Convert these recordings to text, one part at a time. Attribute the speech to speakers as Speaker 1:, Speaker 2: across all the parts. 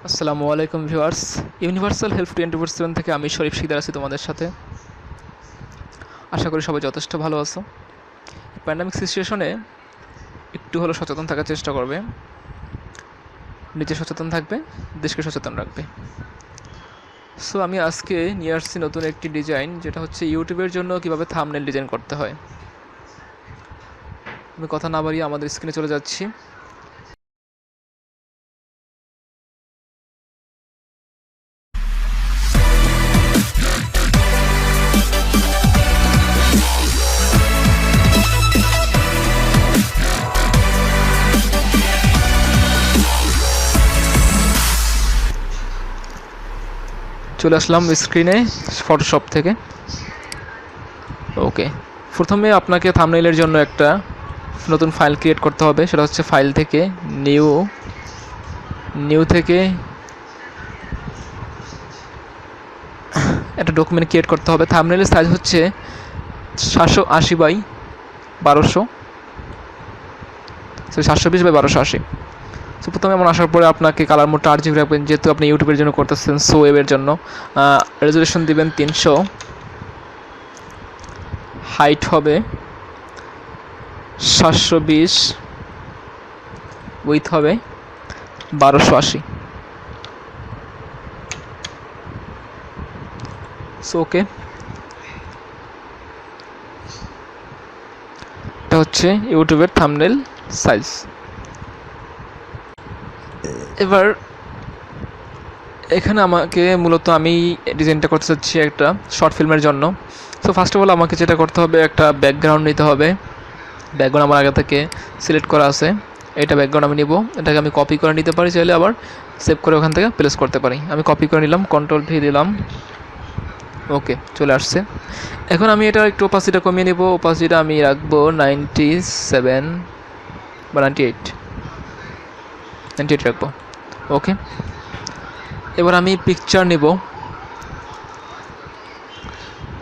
Speaker 1: আসসালামু আলাইকুম viewers. Universal help 24/7 থেকে আমি শরীফ শিকদার আছি তোমাদের সাথে। আশা করি সবাই যথেষ্ট ভালো আছো। প্যান্ডামিক সিচুয়েশনে একটু হলেও সচেতন থাকার চেষ্টা করবে, নিজে সচেতন থাকবে, দেশকে সচেতন রাখবে। সো আমি আজকে নিয়ে আসছি নতুন একটি ডিজাইন, যেটা হচ্ছে ইউটিউবের জন্য কীভাবে থাম্বনেল ডিজাইন করতে হয়। আমি কথা না বাড়িয়ে আমাদের স্ক্রিনে চলে যাচ্ছি। চলে আসলাম স্ক্রিনে ফটোশপ থেকে। ওকে, প্রথমে আপনাকে থাম্বনেইলের জন্য একটা নতুন ফাইল ক্রিয়েট করতে হবে। সেটা হচ্ছে ফাইল থেকে নিউ থেকে একটা ডকুমেন্ট ক্রিয়েট করতে হবে। থাম্বনেইলের সাইজ হচ্ছে 780x1200, 720x1280। সো প্রথমে এমন আসার পরে আপনাকে কালার মোডটা 8GB রাখবেন, যেহেতু আপনি ইউটিউবের জন্য করতেছেন। সো ওয়েবের জন্য রেজুলেশন দিবেন 300, হাইট হবে 720, উইথ হবে 1280। সো ওকে, এটা হচ্ছে ইউটিউবের থাম্বনেল সাইজ। এবার এখানে আমাকে মূলত আমি ডিজাইনটা করতে চাচ্ছি একটা শর্ট ফিল্মের জন্য। সো ফার্স্ট অফ অল আমাকে যেটা করতে হবে, একটা ব্যাকগ্রাউন্ড নিতে হবে। ব্যাকগ্রাউন্ড আমার আগে থেকে সিলেক্ট করা আছে, এটা ব্যাকগ্রাউন্ড আমি নিব। এটাকে আমি কপি করে নিতে পারি, চাইলে আবার সেভ করে ওখান থেকে প্লেস করতে পারি। আমি কপি করে নিলাম, Ctrl+V দিলাম। ওকে, চলে আসছে। এখন আমি এটা একটু ওপাসিটা কমিয়ে নেব। ওপাসিটা আমি রাখবো 97 বা 98 রাখবো। ওকে, এবার আমি পিকচার নিব।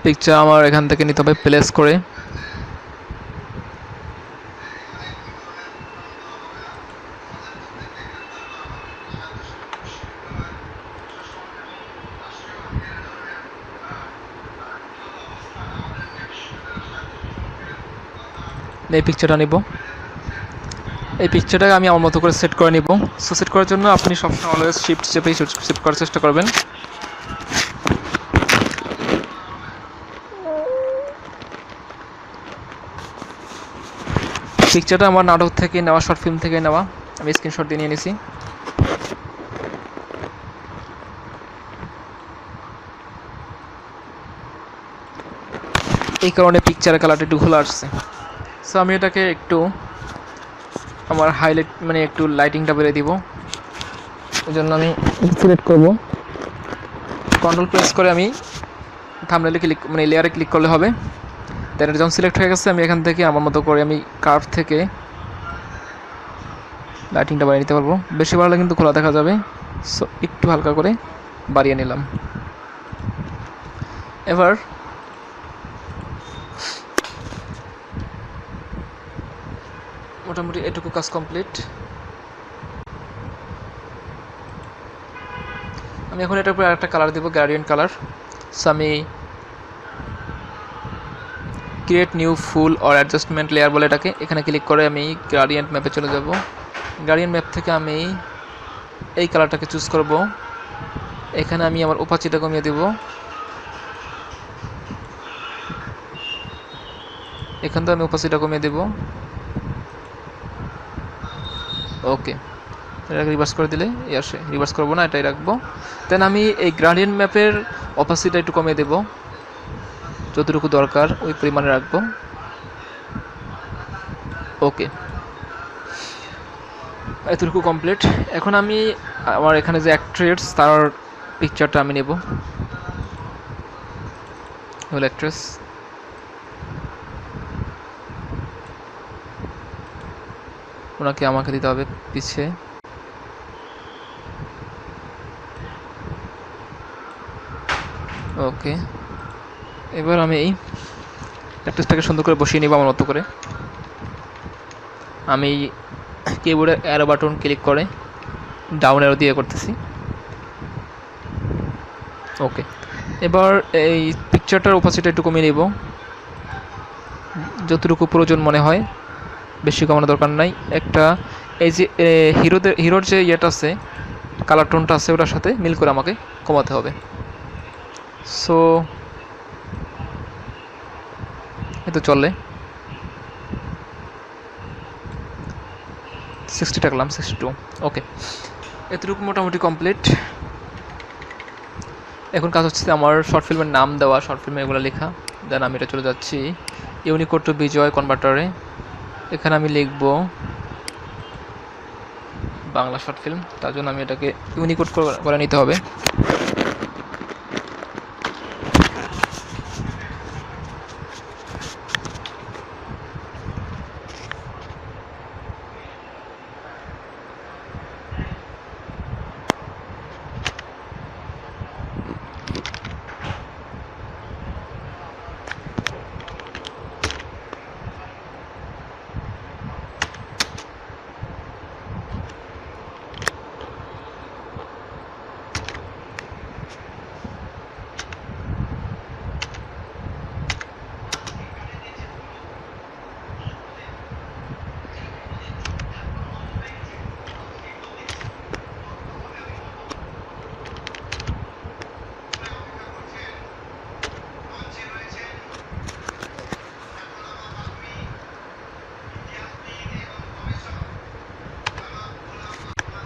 Speaker 1: পিকচার আমার এখান থেকে নিতে হবে প্লেস করে। এই পিকচারটা নিব। এই পিকচারটাকে আমি আমার মতো করে সেট করে নিব। সো সেট করার জন্য আপনি সবসময় অলওয়েজ শিফট চেপেই সেট করার চেষ্টা করবেন। পিকচারটা আমার নাটক থেকে নেওয়া, শর্ট ফিল্ম থেকে নেওয়া। আমি স্ক্রিনশট দিয়ে নিয়ে নিছি। এই কারণে পিকচারের কালারটা একটু ঘোলা আসছে। সো আমি এটাকে একটু আমার হাইলাইট মানে একটু লাইটিংটা বেড়ে দিব। এই জন্য আমি সিলেক্ট করব, কন্ট্রোল প্রেস করে আমি থাম্বনেলে ক্লিক মানে লেয়ারে ক্লিক করলে হবে। দেন এটা যখন সিলেক্ট হয়ে গেছে, আমি এখান থেকে আমার মতো করে আমি কার্ভ থেকে লাইটিংটা বাড়িয়ে নিতে পারবো। বেশি বাড়ালে কিন্তু খোলা দেখা যাবে। সো একটু হালকা করে বাড়িয়ে নিলাম। এবার মোটামুটি এটুকু কাজ কমপ্লিট। আমি এখন এটার উপরে আরেকটা কালার দেবো, গ্রেডিয়েন্ট কালার। সো আমি create new full or adjustment layer বলে এটাকে। এখানে ক্লিক করে আমি গ্রেডিয়েন্ট ম্যাপে চলে যাব। গ্রেডিয়েন্ট ম্যাপ থেকে আমি এই কালারটাকে চুজ করব। এখানে আমি আমার ওপাসিটা কমিয়ে দেব। এখান থেকে আমি ওপাসিটা কমিয়ে দেব। ওকে, এটাকে রিভার্স করে দিলে আসে। রিভার্স করবো না, এটাই রাখবো। দেন আমি এই গ্রেডিয়েন্ট ম্যাপের ওপাসিটা একটু কমিয়ে দেব, যতটুকু দরকার ওই পরিমাণে রাখবো। ওকে, এতটুকু কমপ্লিট। এখন আমি আমার এখানে যে অ্যাক্ট্রেস, তার পিকচারটা আমি নেব। হল অ্যাক্ট্রেস, ওনাকে আমাকে দিতে হবে পিছে। ওকে, এবার আমি এই অ্যাক্ট্রেসটাকে সুন্দর করে বসিয়ে নিব আমার মতো করে। আমি কিবোর্ডের অ্যারো বাটন ক্লিক করে ডাউন অ্যারো দিয়ে করতেছি। ওকে, এবার এই পিকচারটার ওপাসিটি একটু কমিয়ে নেব, যতটুকু প্রয়োজন মনে হয়, বেশি কমানো দরকার নাই। একটা এই যে হিরোর যে ইয়েটা আছে, কালার টোনটা আছে, ওটার সাথে মিল করে আমাকে কমাতে হবে। সো এই তো চলে, 60 রাখলাম, 62। ওকে, এতটুকু মোটামুটি কমপ্লিট। এখন কাজ হচ্ছে আমার শর্ট ফিল্মের নাম দেওয়া, শর্ট ফিল্মে এগুলো লেখা। দেন আমি এটা চলে যাচ্ছি ইউনিকোড টু বিজয় কনভার্টারে। এখানে আমি লিখব বাংলা শর্ট ফিল্ম, তার জন্য আমি এটাকে ইউনিকোড করে নিতে হবে।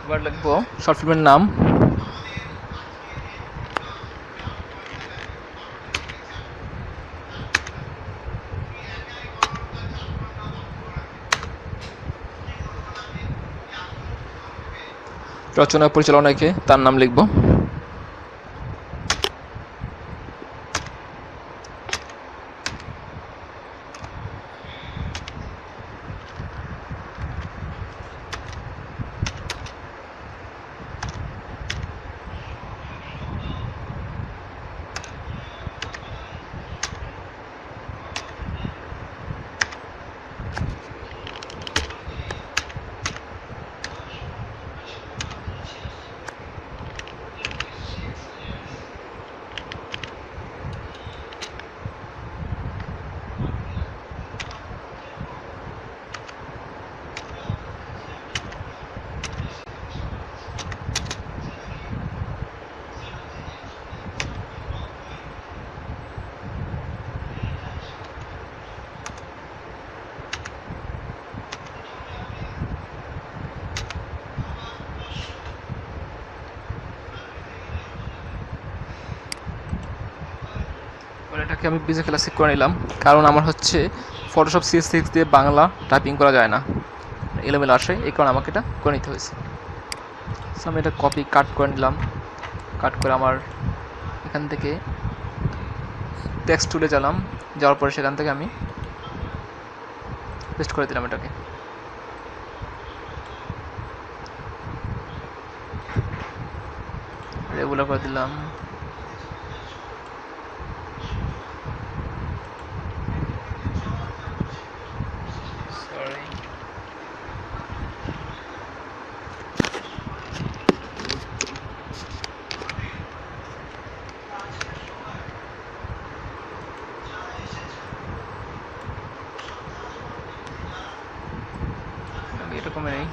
Speaker 1: এবার লিখবো শর্ট ফিল্মের নাম, রচনা পরিচালনাকে তার নাম লিখব। এটাকে আমি বিজে ক্লাসিক করে নিলাম, কারণ আমার হচ্ছে ফটোশপ CS6 দিয়ে বাংলা টাইপিং করা যায় না, এলোমেলো আসে, এই কারণে আমাকে এটা করে নিতে হয়েছে। সো আমি এটা কপি কাট করে নিলাম, কাট করে আমার এখান থেকে টেক্সট টুলে গেলাম, যাওয়ার পরে সেখান থেকে আমি পেস্ট করে দিলাম এটাকে। রেগুলার করে দিলাম, এরকমই নেই।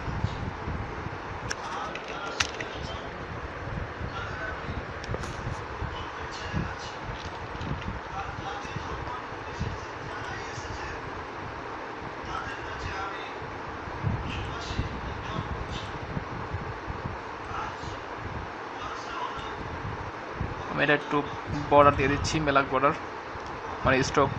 Speaker 1: আমি এটা একটু বর্ডার দিয়ে দিচ্ছি, মেলাক বর্ডার, মানে স্ট্রোক।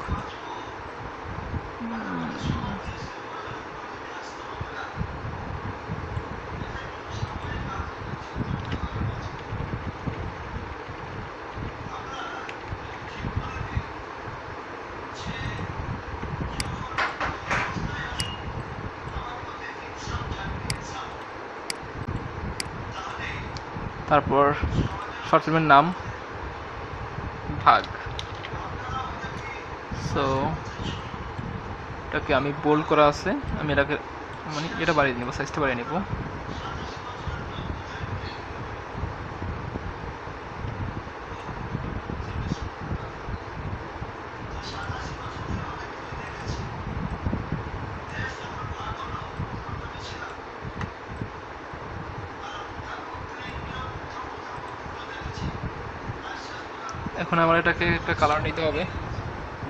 Speaker 1: তারপর শর্ট ফিল্মের নাম ভাগ। সো এটাকে আমি বোল্ড করা আছে, আমি এটাকে মানে এটা বাড়িয়ে নেব, সাইজটা বাড়িয়ে নেব। এখন আমার এটাকে একটা কালার নিতে হবে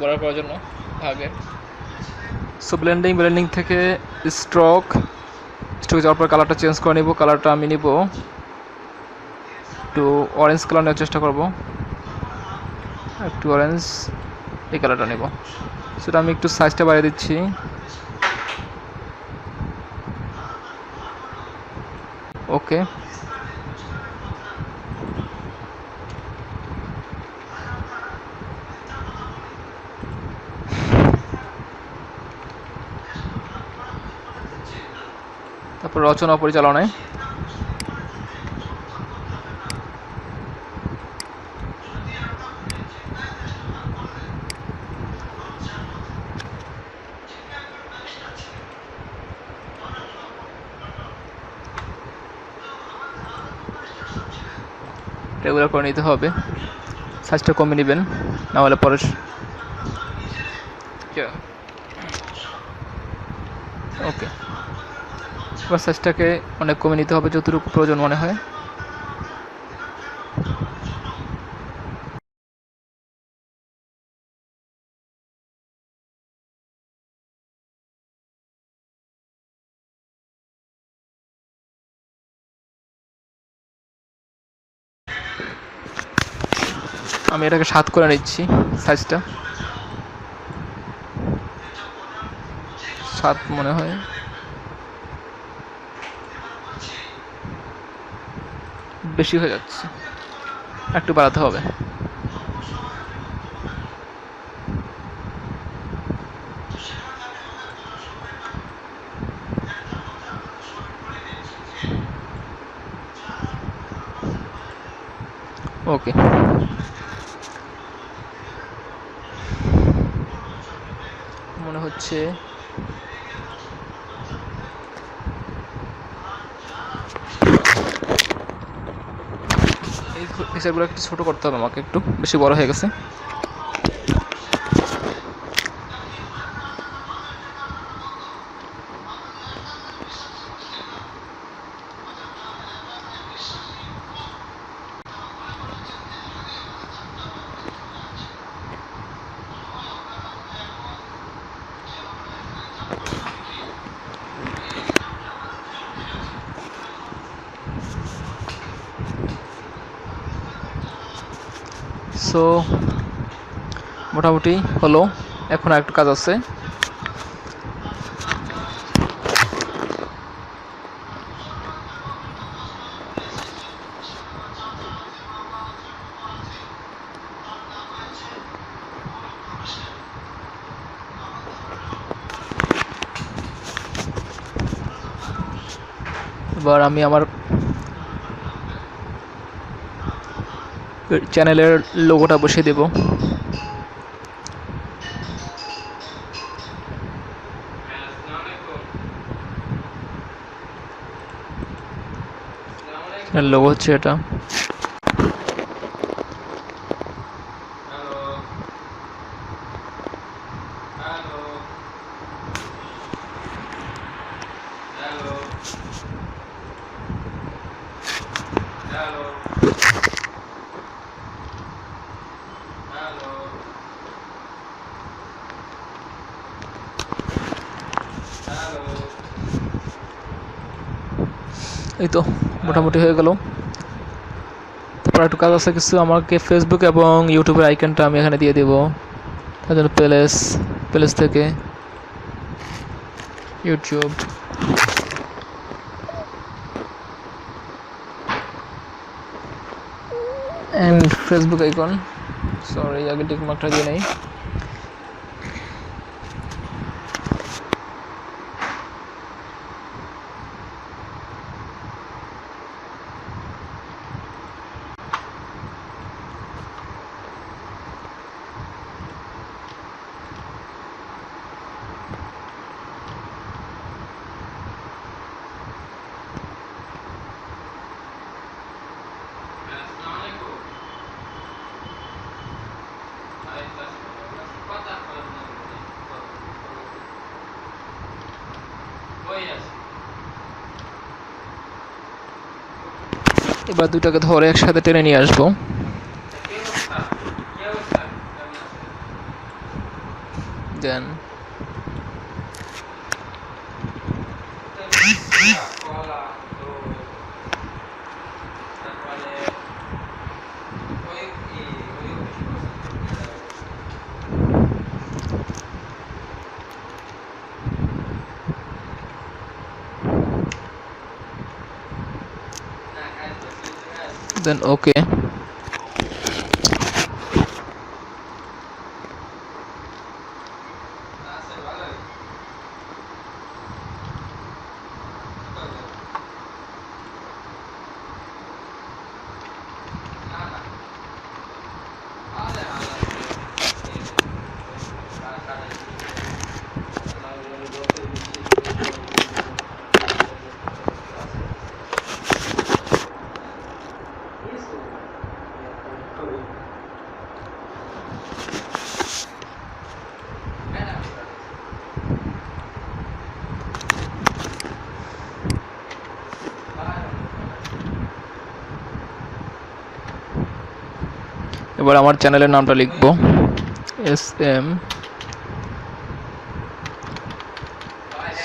Speaker 1: বলার করার জন্য ভাগে। সো ব্লেন্ডিং থেকে স্ট্রোক যাওয়ার পর কালারটা চেঞ্জ করে নিব। কালারটা আমি নিব একটু অরেঞ্জ কালার নেওয়ার চেষ্টা করব, একটু অরেঞ্জ এই কালারটা নেব। সেটা আমি একটু সাইজটা বাড়িয়ে দিচ্ছি। ওকে, তারপর রচনা পরিচালনায় রেগুলার করে নিতে হবে। সাইজটা কমিয়ে নেবেন, না হলে পরে ওকে। এবার সাইজটাকে অনেক কমিয়ে নিতে হবে যতটুকু প্রয়োজন মনে হয়। আমি এটাকে 7 করে নিচ্ছি, সাইজটা 7 মনে হয়। বেশি হয়ে যাচ্ছে, একটু বাড়াতে হবে। ওকে, মনে হচ্ছে এই হিসাবগুলো একটু ছোটো করতে হবে, আমাকে একটু বেশি বড় হয়ে গেছে। সো মোটামুটি হলো, এখন আর একটু কাজ আছে। এবার আমি আমার চ্যানেলের লোগোটা বসিয়ে দেব। লোগো হচ্ছে এটা। এই তো মোটামুটি হয়ে গেল। তারপর একটু কাজ আছে কিছু, আমাকে ফেসবুক এবং ইউটিউবের আইকনটা আমি এখানে দিয়ে দেবো। তার জন্য প্লেস থেকে YouTube, and Facebook icon. Sorry, আগে টিক মার্কটা দিয়ে নেই। এবার দুটাকে ধরে একসাথে টেনে নিয়ে আসবো। দেন ওকে। এবার আমার চ্যানেলের নামটা লিখবো SM,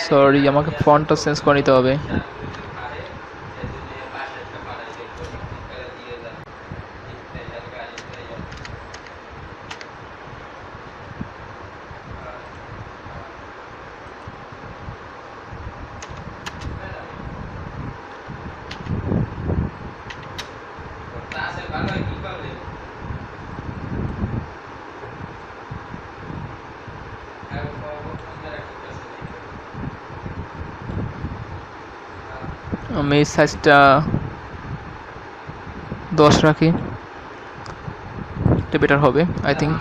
Speaker 1: সরি আমাকে ফন্টটা চেঞ্জ করে নিতে হবে। আমি সাইজটা 10 রাখি, এটা বেটার হবে আই থিঙ্ক।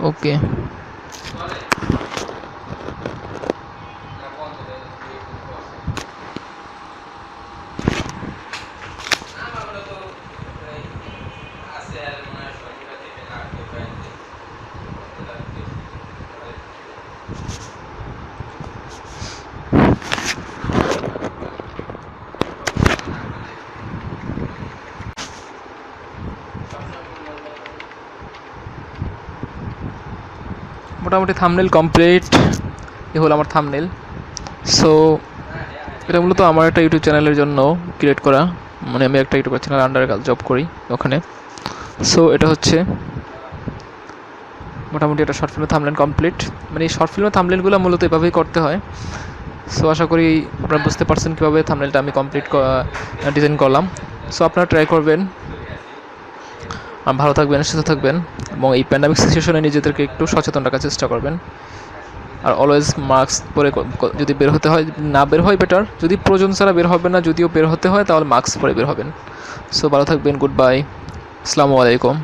Speaker 1: ওকে, মোটামুটি থাম্বনেল কমপ্লিট। এ হলো আমার থাম্বনেল। সো এটা মূলত আমার একটা ইউটিউব চ্যানেলের জন্য ক্রিয়েট করা, মানে আমি একটা ইউটিউব চ্যানেল আন্ডারে জব করি ওখানে। সো এটা হচ্ছে মোটামুটি একটা শর্ট ফিল্মের থাম্বনেল কমপ্লিট। মানে এই শর্ট ফিল্মের থাম্বনেলগুলো মূলত এভাবেই করতে হয়। সো আশা করি আপনারা বুঝতে পারছেন কীভাবে থাম্বনেলটা আমি কমপ্লিট ডিজাইন করলাম। সো আপনারা ট্রাই করবেন। ভালো থাকবেন, সুস্থ থাকবেন এবং এই প্যান্ডামিক সিচুয়েশনে নিজেদেরকে একটু সচেতন রাখার চেষ্টা করবেন। আর অলওয়েজ মাস্ক পরে যদি বের হতে হয়, না বের হয় বেটার, যদি প্রয়োজন ছাড়া বের হবে না, যদিও বের হতে হয় তাহলে মাস্ক পরে বের হবেন। সো ভালো থাকবেন, গুড বাই, আসসালামু আলাইকুম।